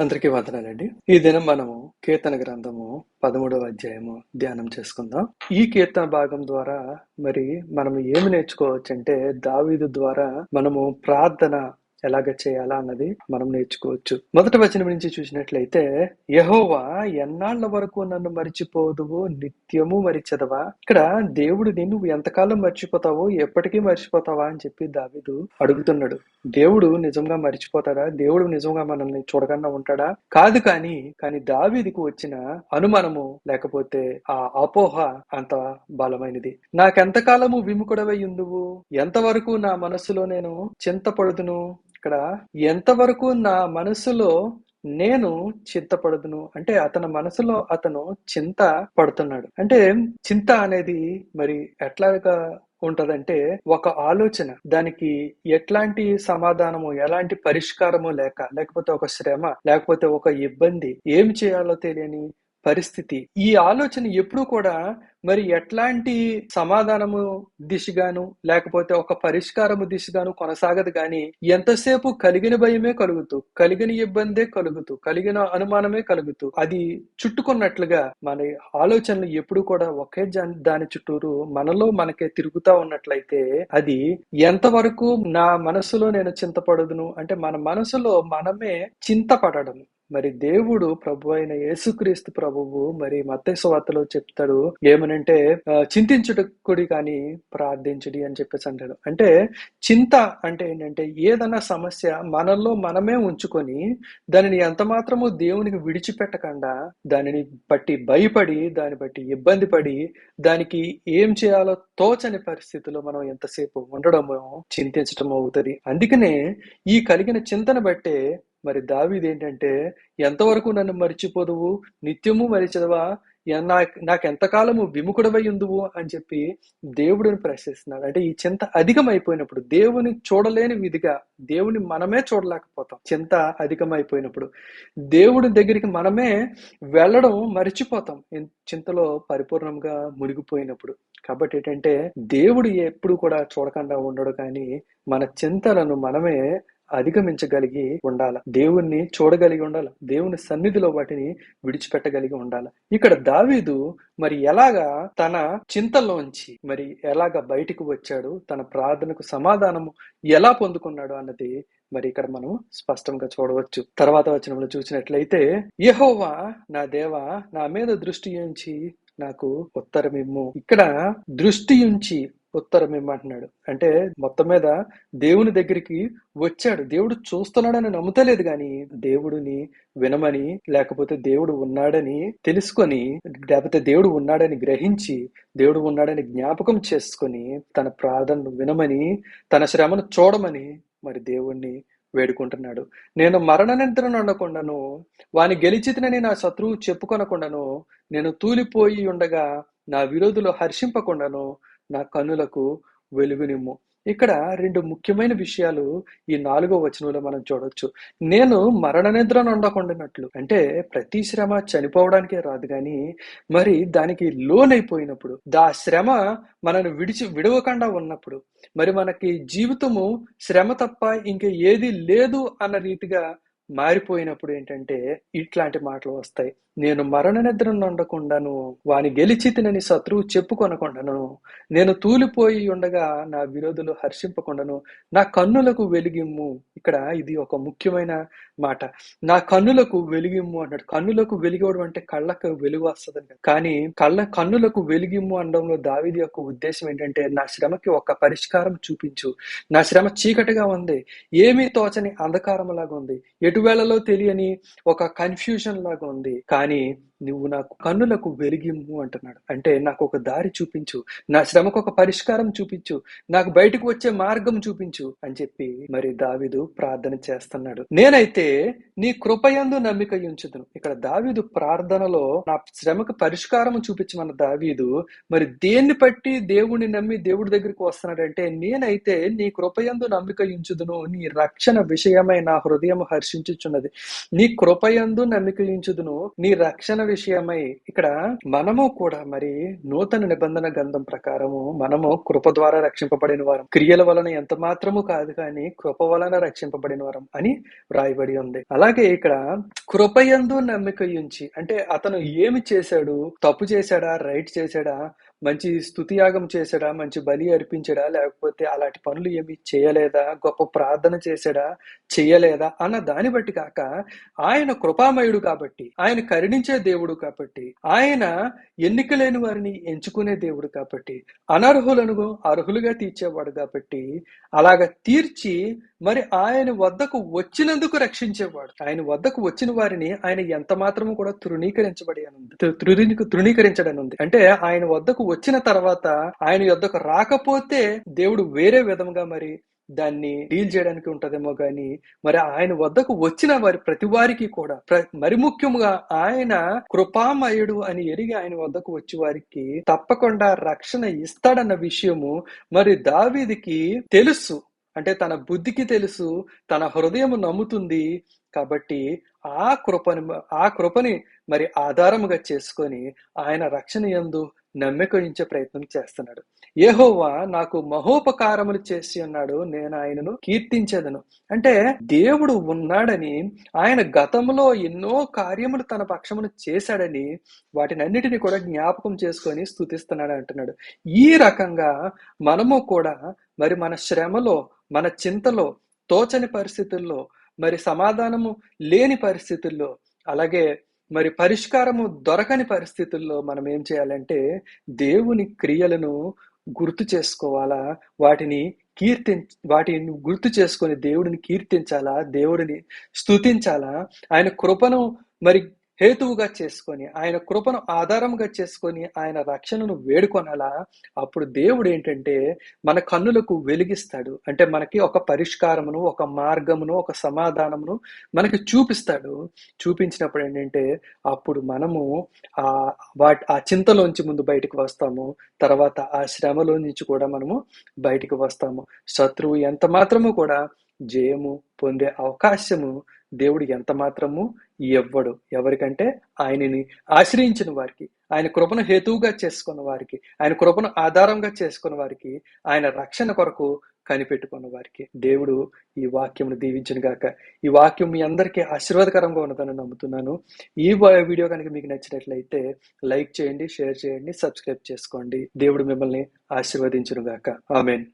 అందరికీ వందనాలండి. ఈ దినం మనము కీర్తన గ్రంథము 13వ అధ్యాయము ధ్యానం చేసుకుందాం. ఈ కీర్తన భాగం ద్వారా మరి మనం ఏమి నేర్చుకోవచ్చంటే, దావీదు ద్వారా మనము ప్రార్థన ఎలాగ చేయాలా అన్నది మనం నేర్చుకోవచ్చు. మొదటి వచనం నుంచి చూసినట్లయితే, యెహోవా ఎన్నాళ్ల వరకు నన్ను మరిచిపోదువు, నిత్యము మరిచెదవా? ఇక్కడ దేవుడిని నువ్వు ఎంతకాలం మర్చిపోతావో, ఎప్పటికీ మర్చిపోతావా అని చెప్పి దావీదు అడుగుతున్నాడు. దేవుడు నిజంగా మర్చిపోతాడా? దేవుడు నిజంగా మనల్ని చూడకుండా ఉంటాడా? కాదు. కానీ దావీదుకు వచ్చిన అనుమానము లేకపోతే ఆ అపోహ అంత బలమైనది. నాకెంతకాలము విముఖుడవై ఉందువు, ఎంతవరకు నా మనస్సులో నేను చింతపడుదును. ఇక్కడ ఎంతవరకు నా మనసులో నేను చింతపడుదును అంటే అతని మనసులో అతను చింత పడుతున్నాడు. అంటే చింత అనేది మరి ఎట్లాగా ఉంటదంటే, ఒక ఆలోచన, దానికి ఎట్లాంటి సమాధానము, ఎలాంటి పరిష్కారము లేకపోతే ఒక శ్రమ, లేకపోతే ఒక ఇబ్బంది, ఏం చేయాలో తెలియని పరిస్థితి. ఈ ఆలోచన ఎప్పుడు కూడా మరి ఎట్లాంటి సమాధానము దిశగాను లేకపోతే ఒక పరిష్కారము దిశగాను కొనసాగదు గాని, ఎంతసేపు కలిగిన భయమే కలుగుతూ, కలిగిన ఇబ్బందే కలుగుతూ, కలిగిన అనుమానమే కలుగుతూ, అది చుట్టుకున్నట్లుగా మన ఆలోచనలు ఎప్పుడు కూడా ఒకే దాని చుట్టూరు మనలో మనకే తిరుగుతా ఉన్నట్లయితే, అది ఎంతవరకు నా మనసులో నేను చింతపడదును అంటే మన మనసులో మనమే చింతపడడం. మరి దేవుడు ప్రభు అయిన యేసుక్రీస్తు ప్రభువు మరి మత్తయి సువార్తలో చెప్తాడు ఏమనంటే, చింతించుటకుడి కానీ ప్రార్థించుడి అని చెప్పేసి అంటాడు. అంటే చింత అంటే ఏంటంటే, ఏదైనా సమస్య మనలో మనమే ఉంచుకొని దానిని ఎంత మాత్రము దేవునికి విడిచిపెట్టకుండా, దానిని బట్టి భయపడి, దాన్ని బట్టి ఇబ్బంది పడి, దానికి ఏం చేయాలో తోచని పరిస్థితిలో మనం ఎంతసేపు ఉండడమో చింతించటం అవుతుంది. అందుకనే ఈ కలిగిన చింతను బట్టే మరి దావీదు ఏంటంటే, ఎంతవరకు నన్ను మరిచిపోదువు, నిత్యము మరిచెదవా, నాకెంతకాలము విముఖుడవై ఉందువు అని చెప్పి దేవుడిని ప్రశ్నిస్తున్నాడు. అంటే ఈ చింత అధికమైపోయినప్పుడు, దేవుని చూడలేని విధిగా దేవుని మనమే చూడలేకపోతాం. చింత అధికమైపోయినప్పుడు దేవుడి దగ్గరికి మనమే వెళ్ళడం మరిచిపోతాం, చింతలో పరిపూర్ణంగా మునిగిపోయినప్పుడు. కాబట్టి ఏంటంటే, దేవుడు ఎప్పుడు కూడా చూడకుండా ఉండడు, కానీ మన చింతలను మనమే అధిగమించగలిగి ఉండాలి. దేవుణ్ణి చూడగలిగి ఉండాలి. దేవుని సన్నిధిలో వాటిని విడిచిపెట్టగలిగి ఉండాలి. ఇక్కడ దావీదు మరి ఎలాగా తన చింతలోంచి మరి ఎలాగా బయటికి వచ్చాడు, తన ప్రార్థనకు సమాధానము ఎలా పొందుకున్నాడు అన్నది మరి ఇక్కడ మనం స్పష్టంగా చూడవచ్చు. తర్వాత వచనంలో చూసినట్లయితే, యెహోవా నా దేవా, నా మీద దృష్టి ఉంచి నాకు ఉత్తరమిమ్ము. ఇక్కడ దృష్టి ఉంచి ఉత్తరం ఇమ్మంటున్నాడు. అంటే మొత్తం మీద దేవుని దగ్గరికి వచ్చాడు. దేవుడు చూస్తున్నాడని నమ్ముతలేదు గాని, దేవుడిని వినమని, లేకపోతే దేవుడు ఉన్నాడని తెలుసుకొని, లేకపోతే దేవుడు ఉన్నాడని గ్రహించి, దేవుడు ఉన్నాడని జ్ఞాపకం చేసుకొని, తన ప్రార్థనను వినమని, తన శ్రమను చూడమని మరి దేవుణ్ణి వేడుకుంటున్నాడు. నేను మరణ నిద్రను ఉండకుండాను, వాని గెలిచితినని నా శత్రువు చెప్పుకొనకుండాను, నేను తూలిపోయి ఉండగా నా విరోధులు హర్షింపకుండాను నా కన్నులకు వెలుగునిమ్ము. ఇక్కడ రెండు ముఖ్యమైన విషయాలు ఈ 4వ వచనంలో మనం చూడొచ్చు. నేను మరణ నిద్రను ఉండకుండానట్లు అంటే, ప్రతి శ్రమ చనిపోవడానికే రాదు కానీ, మరి దానికి లోనైపోయినప్పుడు, దా శ్రమ మనను విడవకుండా ఉన్నప్పుడు, మరి మనకి జీవితము శ్రమ తప్ప ఇంక ఏది లేదు అన్న రీతిగా మారిపోయినప్పుడు ఏంటంటే ఇట్లాంటి మాటలు వస్తాయి. నేను మరణ నిద్రను ఉండకుండాను, వాని గెలిచితినని శత్రువు చెప్పుకొనకుండాను, నేను తూలిపోయి ఉండగా నా విరోధులు హర్షింపకుండాను నా కన్నులకు వెలిగిమ్ము. ఇక్కడ ఇది ఒక ముఖ్యమైన మాట. నా కన్నులకు వెలిగిమ్ము అన్నాడు. కన్నులకు వెలిగవడం అంటే కళ్ళకు వెలుగు వస్తుంది. కానీ కన్నులకు వెలిగిమ్ము అనడంలో దావీదు యొక్క ఉద్దేశం ఏంటంటే, నా శ్రమకి ఒక పరిష్కారం చూపించు. నా శ్రమ చీకటిగా ఉంది, ఏమీ తోచని అంధకారం లాగా ఉంది, ఎటువేళలో తెలియని ఒక కన్ఫ్యూజన్ లాగా ఉంది, కానీ నువ్వు నాకు కన్నులకు వెలిగిమ్ము అంటున్నాడు. అంటే నాకు ఒక దారి చూపించు, నా శ్రమకు ఒక పరిష్కారం చూపించు, నాకు బయటకు వచ్చే మార్గం చూపించు అని చెప్పి మరి దావీదు ప్రార్థన చేస్తున్నాడు. నేనైతే నీ కృపయందు నమ్మిక ఉంచుదును. ఇక్కడ దావీదు ప్రార్థనలో నా శ్రమకు పరిష్కారం చూపించమన్న దావీదు మరి దేన్ని బట్టి దేవుని నమ్మి దేవుడి దగ్గరికి వస్తున్నాడంటే, నేనైతే నీ కృపయందు నమ్మిక ఉంచుదును, నీ రక్షణ విషయమై నా హృదయం హర్షించుచున్నది. నీ కృపయందు నమ్మిక ఉంచుదును, నీ రక్షణ విషయమై ఇక్కడ మనము కూడా మరి నూతన నిబంధన గ్రంథం ప్రకారము మనము కృప ద్వారా రక్షింపబడిన వారం, క్రియల వలన ఎంత మాత్రము కాదు కానీ కృప వలన రక్షింపబడిన వారం అని వ్రాయబడి ఉంది. అలాగే ఇక్కడ కృపయందు నమ్మిక ఉంచి, అంటే అతను ఏమి చేశాడు, తప్పు చేశాడా, రైట్ చేశాడా, మంచి స్తుతియాగం చేశాడా, మంచి బలి అర్పించాడా, లేకపోతే అలాంటి పనులు ఏమి చేయలేదా, గొప్ప ప్రార్థన చేశాడా, చెయ్యలేదా అన్న దాన్ని బట్టి కాక ఆయన కృపామయుడు కాబట్టి, ఆయన కరుణించే దేవుడు కాబట్టి, ఆయన ఎన్నిక లేని వారిని ఎంచుకునే దేవుడు కాబట్టి, అనర్హులను అర్హులుగా తీర్చేవాడు కాబట్టి, అలాగ తీర్చి మరి ఆయన వద్దకు వచ్చినందుకు రక్షించేవాడు. ఆయన వద్దకు వచ్చిన వారిని ఆయన ఎంత మాత్రము కూడా తృణీకరించడనుంది. అంటే ఆయన వద్దకు వచ్చిన తర్వాత ఆయన వద్దకు రాకపోతే దేవుడు వేరే విధంగా మరి దాన్ని డీల్ చేయడానికి ఉంటదేమో గాని, మరి ఆయన వద్దకు వచ్చిన వారి ప్రతి వారికి కూడా మరి ముఖ్యముగా ఆయన కృపామయుడు అని ఎరిగి ఆయన వద్దకు వచ్చి వారికి తప్పకుండా రక్షణ ఇస్తాడన్న విషయము మరి దావీదుకి తెలుసు. అంటే తన బుద్ధికి తెలుసు, తన హృదయం నమ్ముతుంది కాబట్టి ఆ కృపని మరి ఆధారముగా చేసుకొని ఆయన రక్షణ యందు నమ్మిక ఉంచే ప్రయత్నం చేస్తున్నాడు. యెహోవా నాకు మహోపకారములు చేసి ఉన్నాడు, నేను ఆయనను కీర్తించేదను. అంటే దేవుడు ఉన్నాడని, ఆయన గతంలో ఎన్నో కార్యములు తన పక్షమును చేశాడని వాటినన్నిటిని కూడా జ్ఞాపకం చేసుకొని స్తుతిస్తున్నాడు అంటున్నాడు. ఈ రకంగా మనము కూడా మరి మన శ్రమలో, మన చింతలో, తోచని పరిస్థితుల్లో, మరి సమాధానము లేని పరిస్థితుల్లో, అలాగే మరి పరిష్కారము దొరకని పరిస్థితుల్లో మనం ఏం చేయాలంటే దేవుని క్రియలను గుర్తు చేసుకోవాలా, వాటిని గుర్తు చేసుకొని దేవుడిని కీర్తించాలా, దేవుడిని స్తుతించాలా, ఆయన కృపను మరి హేతువుగా చేసుకొని, ఆయన కృపను ఆధారంగా చేసుకొని ఆయన రక్షణను వేడుకొనాలా. అప్పుడు దేవుడు ఏంటంటే మన కన్నులకు వెలిగిస్తాడు. అంటే మనకి ఒక పరిష్కారమును, ఒక మార్గమును, ఒక సమాధానమును మనకి చూపిస్తాడు. చూపించినప్పుడు ఏంటంటే అప్పుడు మనము ఆ చింతలోంచి ముందు బయటకు వస్తాము. తర్వాత ఆ శ్రమలో నుంచి కూడా మనము బయటకు వస్తాము. శత్రువు ఎంత మాత్రము కూడా జయము పొందే అవకాశము దేవుడు ఎంత మాత్రము ఇవ్వడు. ఎవరికంటే ఆయనని ఆశ్రయించిన వారికి, ఆయన కృపను హేతువుగా చేసుకున్న వారికి, ఆయన కృపను ఆధారంగా చేసుకున్న వారికి, ఆయన రక్షణ కొరకు కనిపెట్టుకున్న వారికి. దేవుడు ఈ వాక్యమును దీవించును గాక. ఈ వాక్యం మీ అందరికీ ఆశీర్వాదకరంగా ఉన్నదని నమ్ముతున్నాను. ఈ వీడియో కనుక మీకు నచ్చినట్లయితే లైక్ చేయండి, షేర్ చేయండి, సబ్స్క్రైబ్ చేసుకోండి. దేవుడు మిమ్మల్ని ఆశీర్వదించును గాక. ఆమేన్.